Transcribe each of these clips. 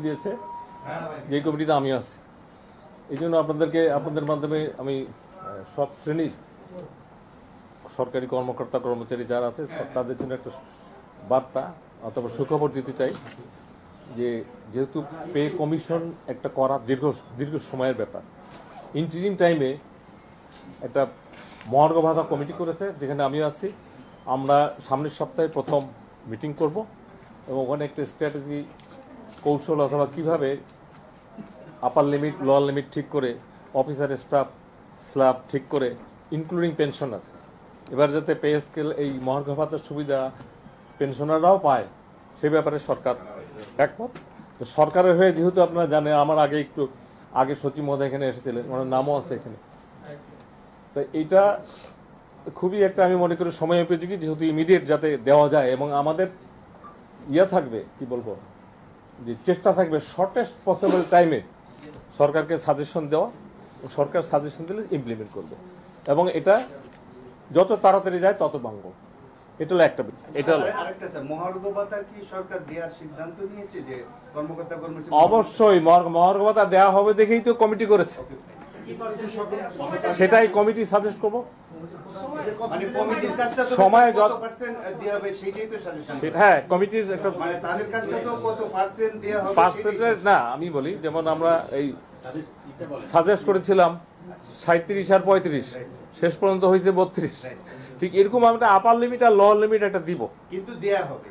দিয়েছে যে কমিটিতে আমি আছি। এই জন্য আপনাদের মাধ্যমে আমি সব শ্রেণীর সরকারি কর্মকর্তা কর্মচারী যারা আছে তাদের জন্য একটা বার্তা অথবা সুখবর দিতে চাই যে যেহেতু পে কমিশন একটা করা দীর্ঘ সময়ের ব্যাপার, ইন্টারিম টাইমে একটা মহার্ঘ ভাতা কমিটি করেছে যেখানে আমি আছি। আমরা সামনের সপ্তাহে প্রথম মিটিং করব এবং ওখানে একটা স্ট্র্যাটেজি কৌশল অথবা কীভাবে আপার লিমিট লোয়ার লিমিট ঠিক করে অফিসার স্টাফ স্ল্যাব ঠিক করে ইনক্লুডিং পেনশনার, এবার যাতে পে স্কেল এই মহার্ঘ ভাতার সুবিধা পেনশনাররাও পায় সে ব্যাপারে সরকার একমত। তো সরকারের হয়ে যেহেতু আপনারা জানেন, আমার আগে সচিব মহোদয় এখানে এসেছিলেন, ওনার নামও আছে এখানে। তো এইটা খুবই একটা আমি মনে করি সময় উপযোগী, যেহেতু ইমিডিয়েট যাতে দেওয়া যায় এবং আমাদের থাকবে কি বলবো যে চেষ্টা থাকবে শর্টেস্ট পসিবল টাইমে সরকারকে সাজেশন দেওয়া, সরকার সাজেশন দিলে ইমপ্লিমেন্ট করবে এবং এটা যত তাড়াতাড়ি যায় তত ভাঙব। এটা হলো একটা। এটা হলো অবশ্যই মহার্ঘ ভাতা দেওয়া হবে দেখেই তো কমিটি করেছে, সেটাই কমিটি সাজেস্ট করবো। সময় হ্যাঁ কমিটির একটা পার্সেন্টেজ না, আমি বলি যেমন আমরা এই সাজেস্ট করেছিলাম 37 আর 35, শেষ পর্যন্ত হয়েছে 32। ঠিক এরকম আমরা আপার লিমিট আর লোয়ার লিমিট একটা দিব, কিন্তু দেয়া হবে,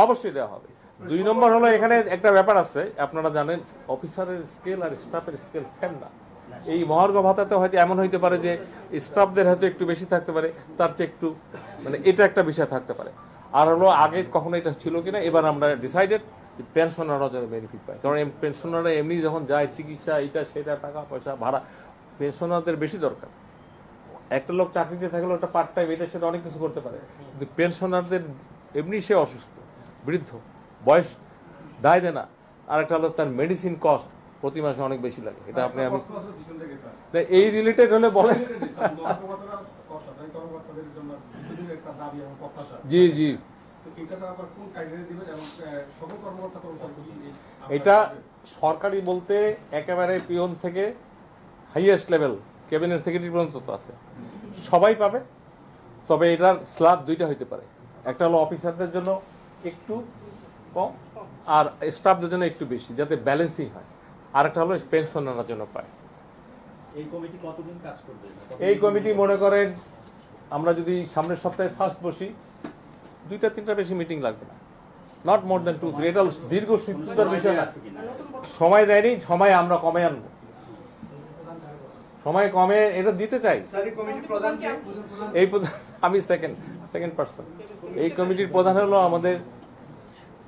অবশ্যই দেওয়া হবে। 2 নম্বর হলো এখানে একটা ব্যাপার আছে, আপনারা জানেন অফিসারের স্কেল আর স্টাফের স্কেল সেম না। এই মহার্ঘ ভাতাতে হয়তো এমন হইতে পারে যে স্টাফদের হয়তো একটু বেশি থাকতে পারে, তার চেয়ে একটু এটা একটা বিষয় থাকতে পারে। আর হলো আগে কখনো এটা ছিল কিনা, এবার আমরা ডিসাইডেড পেনশনাররা যেন বেনিফিট পায়, কারণ পেনশনাররা এমনি যখন যায় চিকিৎসা এটা সেটা টাকা পয়সা ভাড়া, পেনশনারদের বেশি দরকার। একটা লোক চাকরিতে থাকলে ওটা পার্ট টাইম এটা সেটা অনেক কিছু করতে পারে, কিন্তু পেনশনারদের এমনি সে অসুস্থ, বৃদ্ধ, বয়স দায় দেয় না। আর একটা লোক তার মেডিসিন কস্ট প্রতি মাসে অনেক বেশি লাগে। এটা আমি এই রিলেটেড হলে বলেন। জি জি, এটা সরকারি বলতে একেবারে পিয়ন থেকে হাইয়েস্ট লেভেল ক্যাবিনেট সেক্রেটারি পর্যন্ত তো আছে, সবাই পাবে। তবে এটার স্ল্যাব দুইটা হইতে পারে, একটা হলো অফিসারদের জন্য একটু কম আর স্টাফদের জন্য একটু বেশি, যাতে ব্যালেন্সিং হয়। আর একটা হলো পেনশনারদের জন্য পায়। এই কমিটি কতদিন কাজ করবে? এই কমিটি মনে করেন আমরা যদি সামনের সপ্তাহে ফার্স্ট বসি, 2-3টা বেশি মিটিং লাগবে না, নট মোর দেন 2-3। এটা দীর্ঘ সূত্রতার বিষয় না, সময় দেয়নি, সময় আমরা কমে আনবো, সময় কমে এটা দিতে চাই। এই আমি সেকেন্ড পার্সন। এই কমিটির প্রধান হলো আমাদের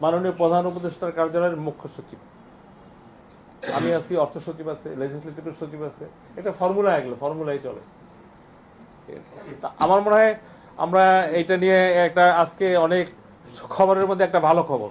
মাননীয় প্রধান উপদেষ্টার কার্যালয়ের মুখ্য সচিব, আমি আছি, অর্থ সচিব আছে, লেজিসলেটিভ সচিব আছে। এটা ফর্মুলা, এগুলো ফর্মুলাই চলে। আমার মনে হয় আমরা এটা নিয়ে একটা আজকে অনেক খবরের মধ্যে একটা ভালো খবর।